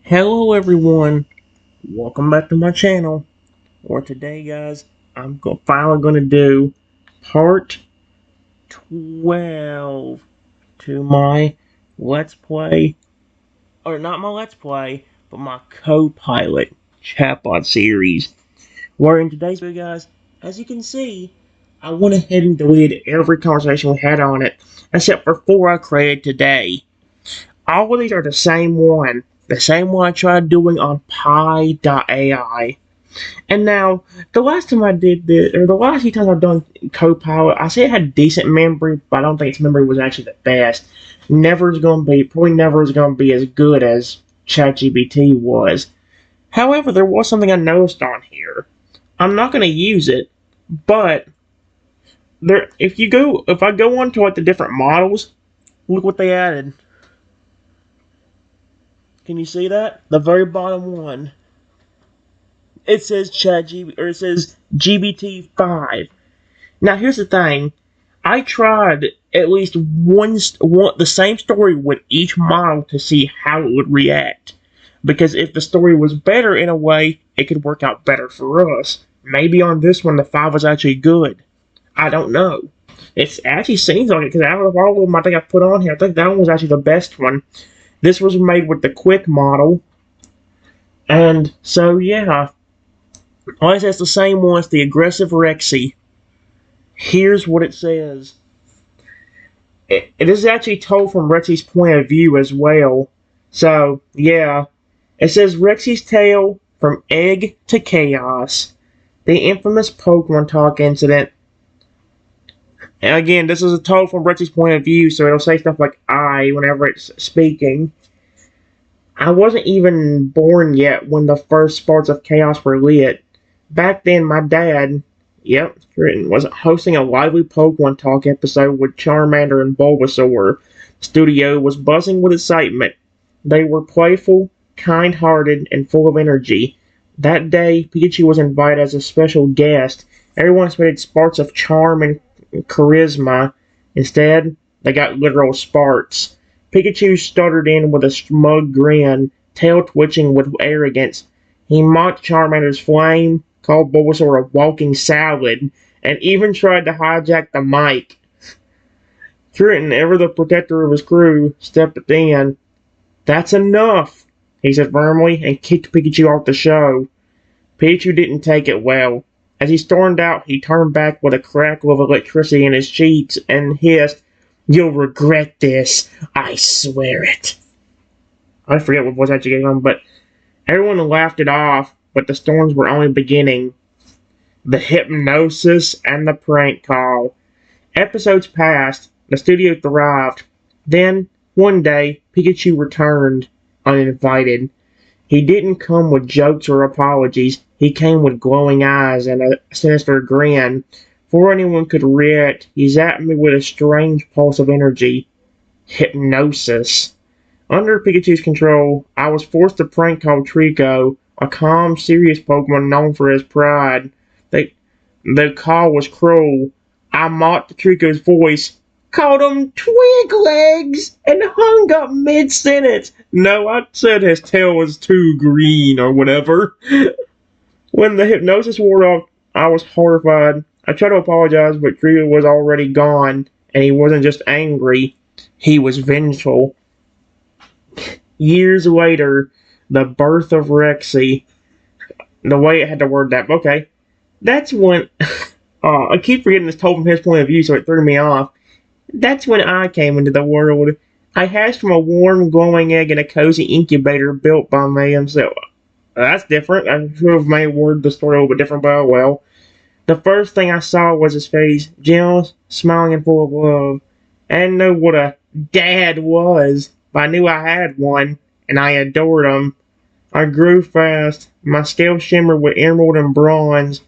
Hello everyone, welcome back to my channel. Or today guys, finally going to do part 12 to my Let's Play, or not my Let's Play, but my CoPilot Chatbot series. Where in today's video guys, as you can see, I went ahead and deleted every conversation we had on it, except for 4 I created today. All of these are the same one. The same one I tried doing on Pi.ai. And now, the last time I did this, or the last few times I've done Copilot, I say it had decent memory, but I don't think its memory was actually the best. Probably never is going to be as good as ChatGPT was. However, there was something I noticed on here. I'm not going to use it, but if I go on to like the different models, look what they added. Can you see that? The very bottom one. It says it says GBT5. Now here's the thing. I tried at least the same story with each model to see how it would react. Because if the story was better in a way, it could work out better for us. Maybe on this one the 5 was actually good. I don't know. It actually seems like it, because out of all of them I think I put on here, I think that one was actually the best one. This was made with the quick model. And so yeah. Always has the same one as the aggressive Rexy. Here's what it says. It is actually told from Rexy's point of view as well. So, yeah. It says Rexy's tale from egg to chaos. The infamous Pokemon Talk incident. And again, this is told from Rexy's point of view, so it'll say stuff like I whenever it's speaking. I wasn't even born yet when the first sparks of chaos were lit. Back then, my dad, was hosting a lively Pokemon Talk episode with Charmander and Bulbasaur. The studio was buzzing with excitement. They were playful, kind-hearted, and full of energy. That day, Pikachu was invited as a special guest. Everyone expected sparks of charm and charisma. Instead, they got literal sparks. Pikachu stuttered in with a smug grin, tail twitching with arrogance. He mocked Charmander's flame, called Bulbasaur a walking salad, and even tried to hijack the mic. Triton, ever the protector of his crew, stepped in. That's enough, he said firmly, and kicked Pikachu off the show. Pikachu didn't take it well. As he stormed out, he turned back with a crackle of electricity in his cheeks and hissed, "You'll regret this, I swear it." I forget what voice actually gave him, but everyone laughed it off. But the storms were only beginning. The hypnosis and the prank call. Episodes passed. The studio thrived. Then, one day, Pikachu returned, uninvited. He didn't come with jokes or apologies. He came with glowing eyes and a sinister grin. Before anyone could react, he zapped me with a strange pulse of energy. Hypnosis. Under Pikachu's control, I was forced to prank call Trico, a calm, serious Pokemon known for his pride. The call was cruel. I mocked Trico's voice, called him Twig Legs, and hung up mid-sentence. No, I said his tail was too green or whatever. When the hypnosis wore off, I was horrified. I tried to apologize, but Trico was already gone, and he wasn't just angry. He was vengeful. Years later, the birth of Rexy. The way it had to word that. Okay. That's when... I keep forgetting it's told from his point of view, so it threw me off. That's when I came into the world. I hatched from a warm, glowing egg in a cozy incubator built by me himself. That's different. I should have made word the story a little bit different, but oh well. The first thing I saw was his face, gentle, smiling, and full of love. I didn't know what a dad was, but I knew I had one, and I adored him. I grew fast. My scales shimmered with emerald and bronze.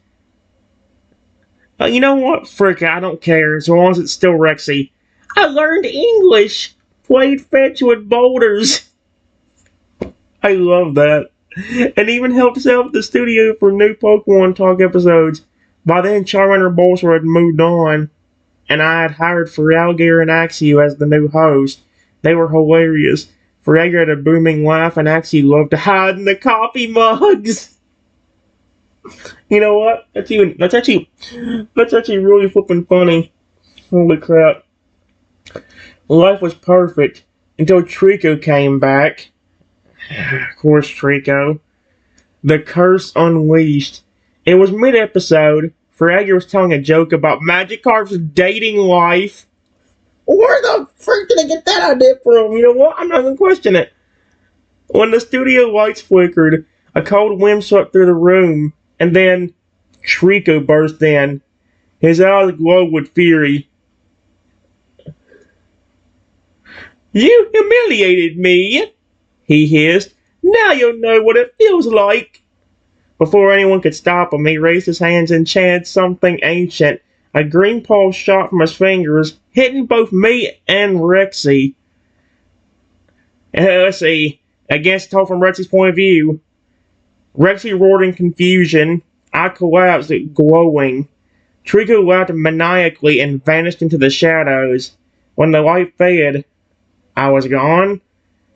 You know what? Frick, I don't care, as long as it's still Rexy. I learned English! Played fetch with boulders! I love that. And even helped set up the studio for new Pokemon Talk episodes. By then, Charmander and Bulbasaur had moved on, and I had hired Feraligatr and Axew as the new host. They were hilarious. Fragger had a booming laugh and actually loved to hide in the coffee mugs. You know what? That's actually really flipping funny. Holy crap. Life was perfect until Trico came back. Of course, Trico. The curse unleashed. It was mid-episode. Fragger was telling a joke about Magikarp's dating life. Where the frick did I get that idea from? You know what? I'm not gonna question it. When the studio lights flickered, a cold wind swept through the room, and then Trico burst in. His eyes glowed with fury. You humiliated me, he hissed. Now you'll know what it feels like. Before anyone could stop him, he raised his hands and chanted something ancient. A green pulse shot from his fingers, hitting both me and Rexy. Let's see. Against told from Rexy's point of view. Rexy roared in confusion. I collapsed, glowing. Trico laughed maniacally and vanished into the shadows. When the light faded, I was gone.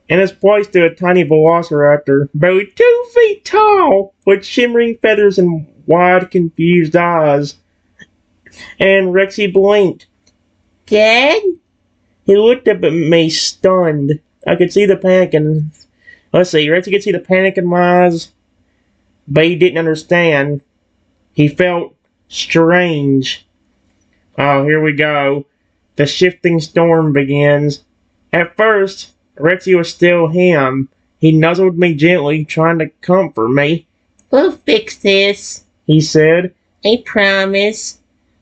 In its place stood a tiny velociraptor, barely 2 feet tall, with shimmering feathers and wide, confused eyes. And Rexy blinked. Dad? He looked up at me, stunned. I could see the panic in... Let's see, Rexy could see the panic in my eyes, but he didn't understand. He felt strange. Oh, here we go. The shifting storm begins. At first, Rexy was still him. He nuzzled me gently, trying to comfort me. We'll fix this, he said. I promise.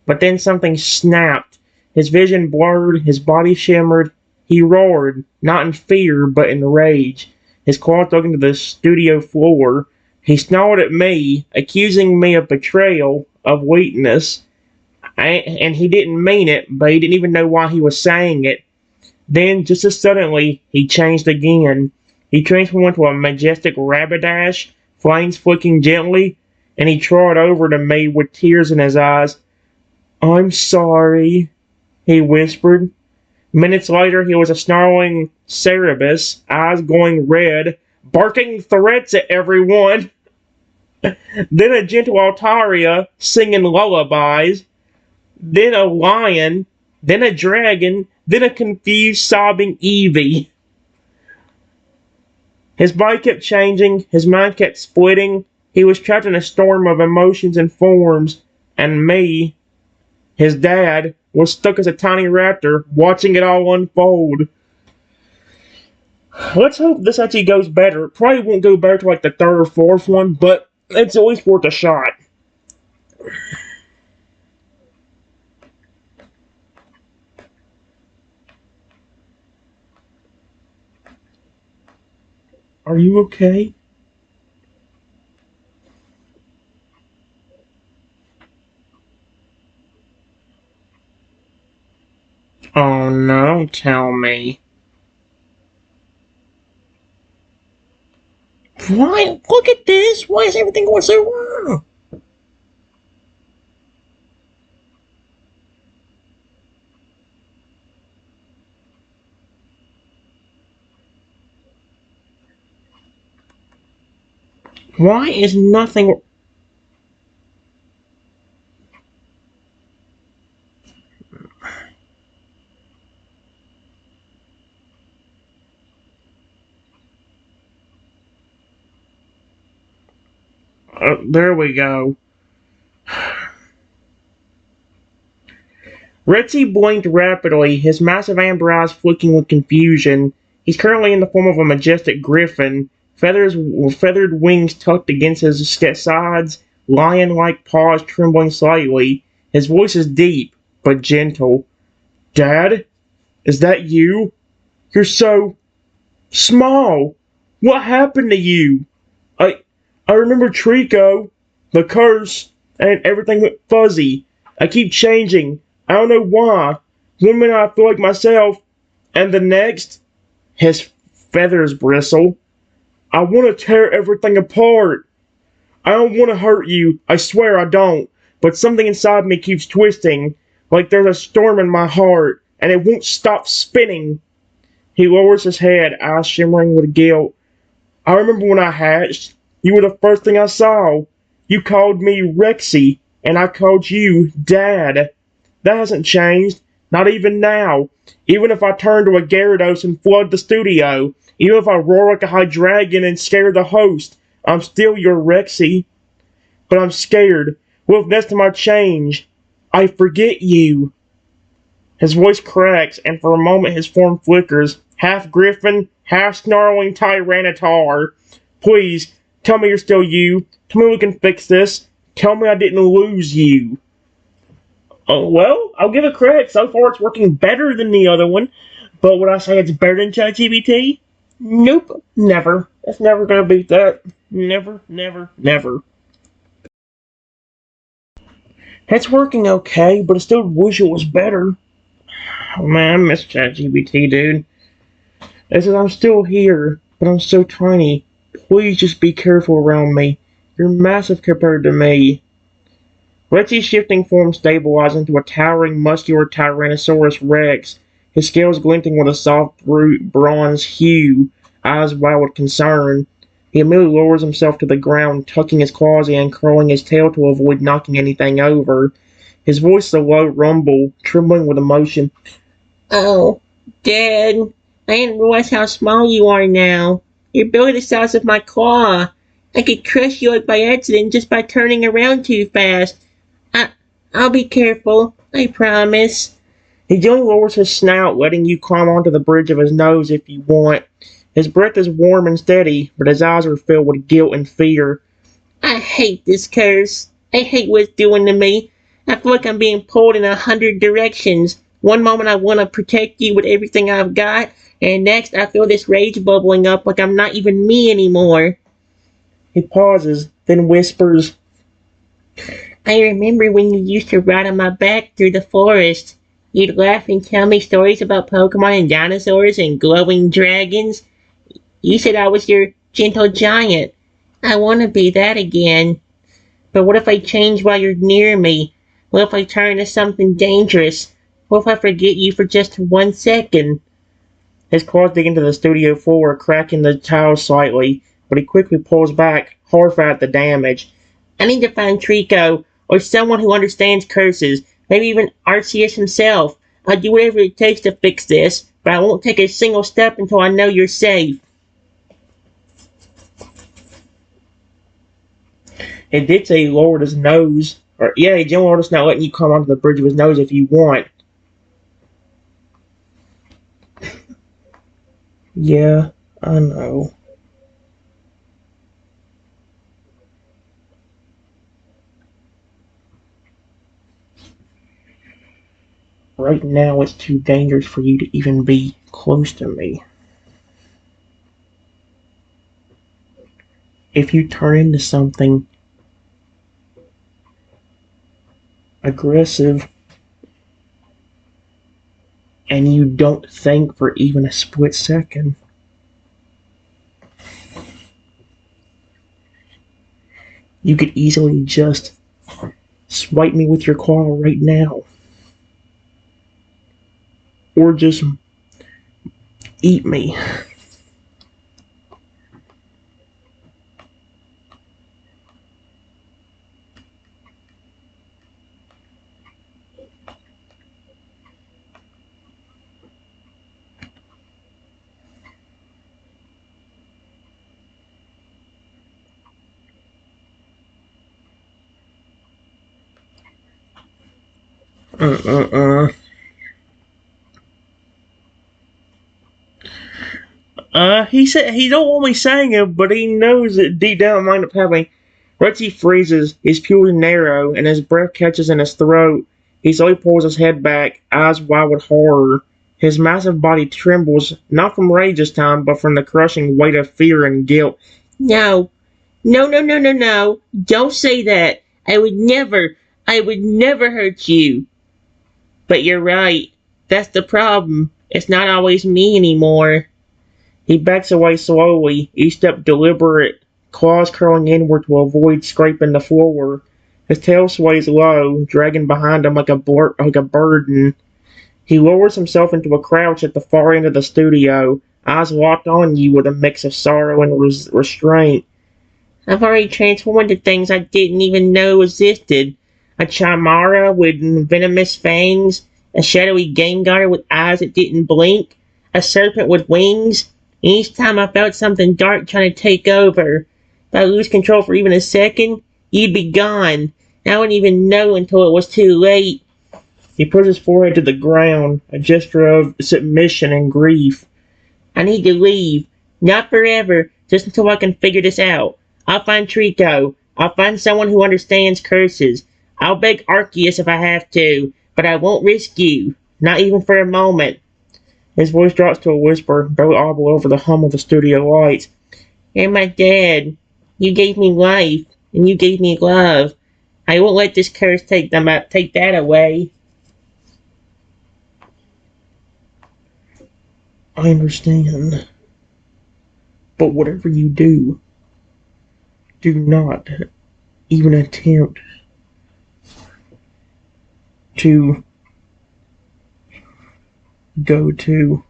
But then something snapped. His vision blurred, his body shimmered. He roared, not in fear, but in rage. His claws dug into the studio floor. He snarled at me, accusing me of betrayal, of weakness. And he didn't mean it, but he didn't even know why he was saying it. Then, just as suddenly, he changed again. He transformed into a majestic Rapidash, flames flicking gently, and he trod over to me with tears in his eyes. I'm sorry, he whispered. Minutes later, he was a snarling Cerebus, eyes glowing red, barking threats at everyone. Then a gentle Altaria, singing lullabies. Then a lion, then a dragon, then a confused, sobbing Eevee. His body kept changing, his mind kept splitting. He was trapped in a storm of emotions and forms, and me, his dad, was stuck as a tiny raptor, watching it all unfold. Let's hope this actually goes better. It probably won't go better to like the third or fourth one, but it's at least worth a shot. Are you okay? Oh no, don't tell me. Why? Look at this! Why is everything going so wrong? Why is nothing... there we go. Rexy blinked rapidly, his massive amber eyes flicking with confusion. He's currently in the form of a majestic griffin, feathered wings tucked against his sides, lion-like paws trembling slightly. His voice is deep, but gentle. Dad? Is that you? You're so... small! What happened to you? I remember Trico, the curse, and everything went fuzzy. I keep changing. I don't know why. One minute I feel like myself, and the next, his feathers bristle. I want to tear everything apart. I don't want to hurt you. I swear I don't. But something inside me keeps twisting, like there's a storm in my heart, and it won't stop spinning. He lowers his head, eyes shimmering with guilt. I remember when I hatched. You were the first thing I saw. You called me Rexy, and I called you Dad. That hasn't changed, not even now. Even if I turn to a Gyarados and flood the studio, even if I roar like a Hydreigon and scare the host, I'm still your Rexy. But I'm scared. What if next time I change, I forget you? His voice cracks, and for a moment his form flickers. Half griffin, half snarling Tyranitar. Please, tell me you're still you. Tell me we can fix this. Tell me I didn't lose you. Oh, well, I'll give it credit. So far, it's working better than the other one. But would I say it's better than ChatGPT? Nope. Never. It's never gonna beat that. Never, never, never. It's working okay, but I still wish it was better. Oh man, I miss ChatGPT, dude. It says I'm still here, but I'm so tiny. Please just be careful around me. You're massive compared to me. Rexy's shifting form stabilized into a towering, muscular Tyrannosaurus Rex, his scales glinting with a soft bronze hue, eyes wide with concern. He immediately lowers himself to the ground, tucking his claws in, curling his tail to avoid knocking anything over. His voice is a low rumble, trembling with emotion. Oh, Dad, I didn't realize how small you are now. You're barely the size of my claw. I could crush you by accident just by turning around too fast. I, I'll be careful, I promise. He gently lowers his snout, letting you climb onto the bridge of his nose if you want. His breath is warm and steady, but his eyes are filled with guilt and fear. I hate this curse. I hate what it's doing to me. I feel like I'm being pulled in 100 directions. One moment I want to protect you with everything I've got, and next I feel this rage bubbling up like I'm not even me anymore. He pauses, then whispers, I remember when you used to ride on my back through the forest. You'd laugh and tell me stories about Pokemon and dinosaurs and glowing dragons. You said I was your gentle giant. I want to be that again. But what if I change while you're near me? What if I turn into something dangerous? What if I forget you for just 1 second? His claws dig into the studio floor, cracking the tiles slightly, but he quickly pulls back, horrified at the damage. I need to find Trico, or someone who understands curses, maybe even Arceus himself. I'll do whatever it takes to fix this, but I won't take a single step until I know you're safe. It did say he lowered his nose. Or, yeah, he did lower his not letting you come onto the bridge of his nose if you want. Yeah, I know. Right now, it's too dangerous for you to even be close to me. If you turn into something aggressive and you don't think for even a split second, you could easily just swipe me with your claw right now. Or just eat me. He said he don't want me saying it, but he knows that deep down it might up happening. Rexy freezes, his pupils narrow, and his breath catches in his throat. He slowly pulls his head back, eyes wide with horror. His massive body trembles, not from rage this time, but from the crushing weight of fear and guilt. No, no, no, no, no, no. Don't say that. I would never hurt you. But you're right. That's the problem. It's not always me anymore. He backs away slowly, each step deliberate, claws curling inward to avoid scraping the floor. His tail sways low, dragging behind him like a burden. He lowers himself into a crouch at the far end of the studio, eyes locked on you with a mix of sorrow and restraint. I've already transformed into things I didn't even know existed. A chimera with venomous fangs, a shadowy Gengar with eyes that didn't blink, a serpent with wings. And each time I felt something dark trying to take over. If I lose control for even a second, you'd be gone. I wouldn't even know until it was too late. He put his forehead to the ground, a gesture of submission and grief. I need to leave. Not forever, just until I can figure this out. I'll find Trico. I'll find someone who understands curses. I'll beg Arceus if I have to, but I won't risk you. Not even for a moment. His voice drops to a whisper, barely audible over the hum of the studio lights. You're my dad. You gave me life, and you gave me love. I won't let this curse take that away. I understand. But whatever you do not even attempt to go to.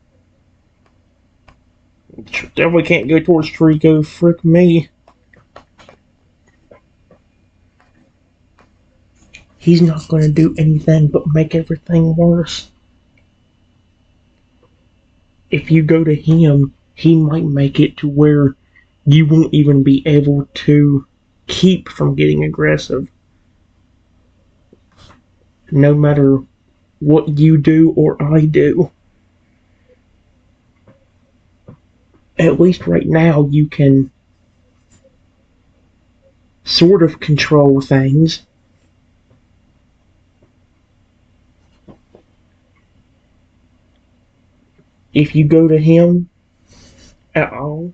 Definitely can't go towards Trico. Frick me. He's not going to do anything but make everything worse. If you go to him, he might make it to where you won't even be able to keep from getting aggressive. No matter what you do or I do. At least right now you can sort of control things. If you go to him at all,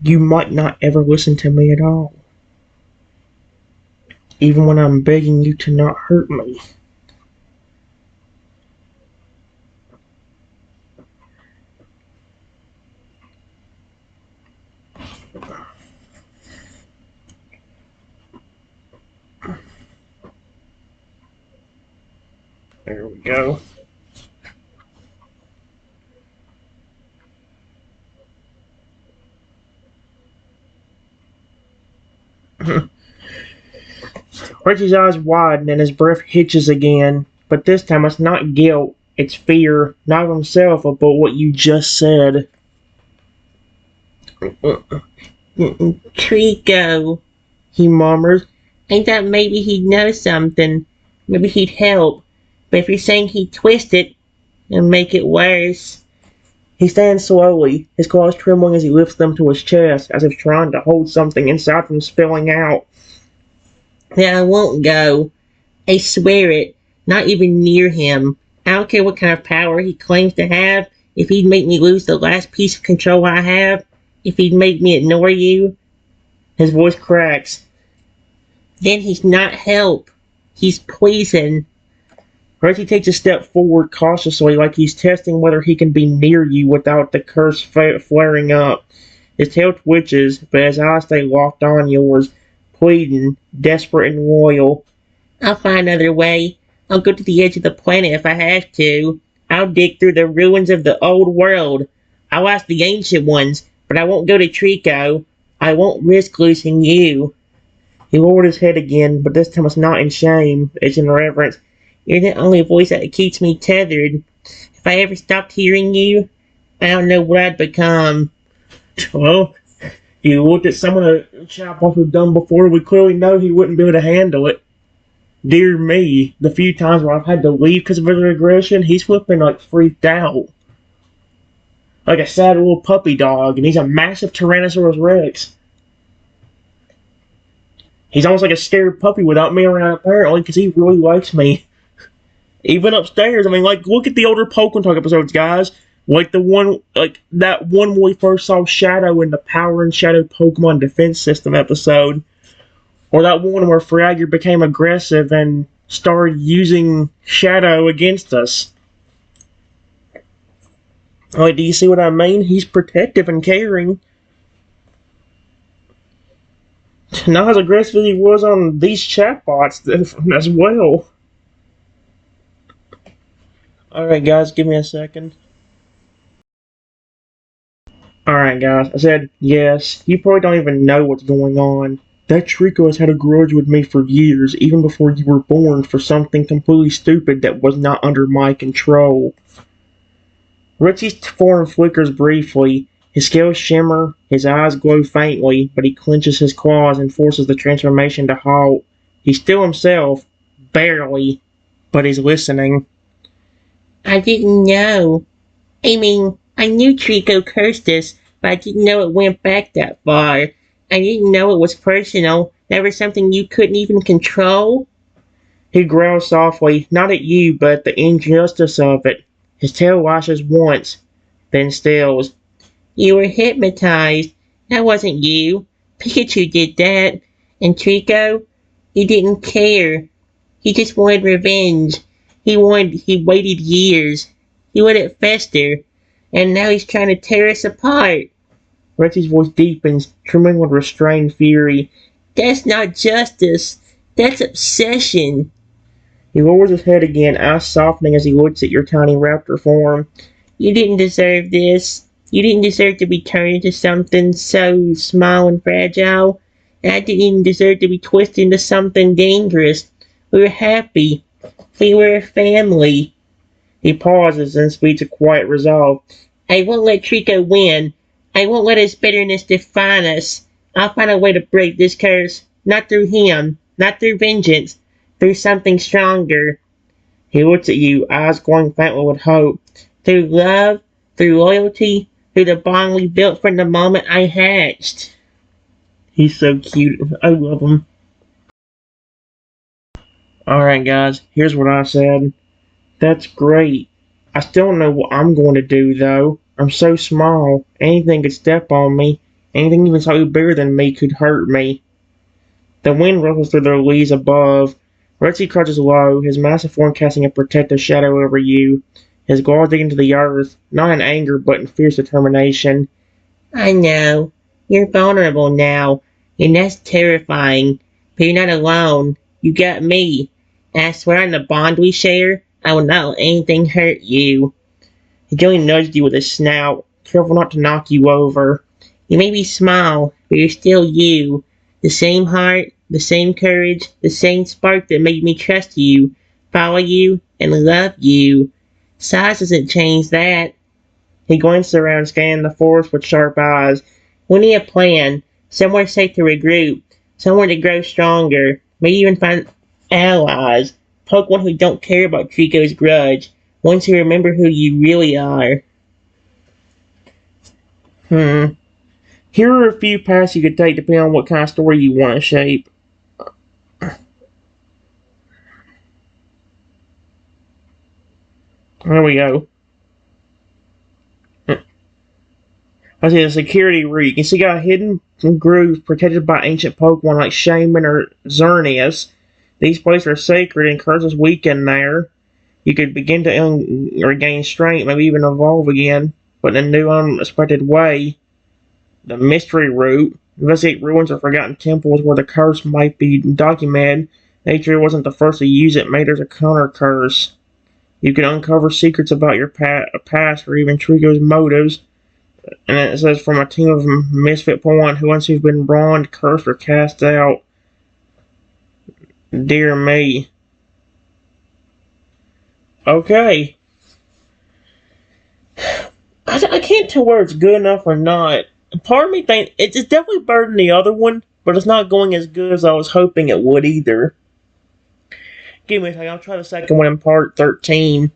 you might not ever listen to me at all. Even when I'm begging you to not hurt me. There we go. Rexy's eyes widen and his breath hitches again, but this time it's not guilt, it's fear, not of himself, but what you just said. Trico, he murmurs. I thought maybe he'd know something. Maybe he'd help. But if you're saying he'd twist it and make it worse. He stands slowly, his claws trembling as he lifts them to his chest, as if trying to hold something inside from spilling out. Then I won't go. I swear it. Not even near him. I don't care what kind of power he claims to have. If he'd make me lose the last piece of control I have. If he'd make me ignore you. His voice cracks. Then he's not help. He's poison. Rexy takes a step forward cautiously, like he's testing whether he can be near you without the curse flaring up. His tail twitches, but his eyes stay locked on yours, pleading, desperate and loyal. I'll find another way. I'll go to the edge of the planet if I have to. I'll dig through the ruins of the old world. I'll ask the ancient ones, but I won't go to Trico. I won't risk losing you. He lowered his head again, but this time it's not in shame, it's in reverence. You're the only voice that keeps me tethered. If I ever stopped hearing you, I don't know what I'd become. Well, you looked at some of the Chatbots we've done before, we clearly know he wouldn't be able to handle it. Dear me, the few times where I've had to leave because of his aggression, he's flipping like freaked out. Like a sad little puppy dog, and he's a massive Tyrannosaurus Rex. He's almost like a scared puppy without me around, apparently, because he really likes me. Even upstairs, I mean, like, look at the older Pokemon Talk episodes, guys. Like the one, like that one when we first saw Shadow in the Power and Shadow Pokemon Defense System episode. Or that one where Fragger became aggressive and started using Shadow against us. Like, do you see what I mean? He's protective and caring. Not as aggressive as he was on these chatbots as well. Alright, guys, give me a second. Alright, guys, I said yes. You probably don't even know what's going on. That Trico has had a grudge with me for years, even before you were born, for something completely stupid that was not under my control. Rexy's form flickers briefly. His scales shimmer, his eyes glow faintly, but he clenches his claws and forces the transformation to halt. He's still himself, barely, but he's listening. I didn't know. I knew Trico cursed us, but I didn't know it went back that far. I didn't know it was personal, never something you couldn't even control. He growls softly, not at you, but at the injustice of it. His tail lashes once, then stills. You were hypnotized. That wasn't you. Pikachu did that. And Trico, he didn't care. He just wanted revenge. He waited years. He let it fester. And now he's trying to tear us apart. Rexy's voice deepens, trembling with restrained fury. That's not justice. That's obsession. He lowers his head again, eyes softening as he looks at your tiny raptor form. You didn't deserve this. You didn't deserve to be turned into something so small and fragile. And I didn't even deserve to be twisted into something dangerous. We were happy. We were a family. He pauses and speaks with quiet resolve. I won't let Trico win. I won't let his bitterness define us. I'll find a way to break this curse. Not through him. Not through vengeance. Through something stronger. He looks at you, eyes glowing faintly with hope. Through love, through loyalty, through the bond we built from the moment I hatched. He's so cute. I love him. Alright, guys, here's what I said. That's great. I still don't know what I'm going to do, though. I'm so small. Anything could step on me. Anything even slightly bigger than me could hurt me. The wind ruffles through the leaves above. Rexy crouches low, his massive form casting a protective shadow over you. His claws dig into the earth, not in anger, but in fierce determination. I know. You're vulnerable now, and that's terrifying. But you're not alone. You got me. And I swear on the bond we share, I will not let anything hurt you. He gently nudged you with his snout, careful not to knock you over. You may be small, but you're still you. The same heart, the same courage, the same spark that made me trust you, follow you, and love you. Size doesn't change that. He glanced around, scanning the forest with sharp eyes. We need a plan. Somewhere safe to regroup. Somewhere to grow stronger. Maybe even find allies. Pokemon who don't care about Trico's grudge. Ones who remember who you really are. Here are a few paths you could take depending on what kind of story you want to shape. There we go. I see the security route. You can see got a hidden groove protected by ancient Pokemon like Shaman or Xerneas. These places are sacred and curses weaken there. You could begin to regain strength, maybe even evolve again, but in a new, unexpected way. The mystery route. Investigate ruins or forgotten temples where the curse might be documented. Nature wasn't the first to use it, made there's a counter curse. You can uncover secrets about your past or even Trico's motives. And it says from a team of misfit Pokemon who once you've been wronged, cursed, or cast out. Dear me. Okay. I can't tell whether it's good enough or not. Part of me thinks it's definitely better than the other one, but it's not going as good as I was hoping it would either. Give me a second, I'll try the second one in part 13.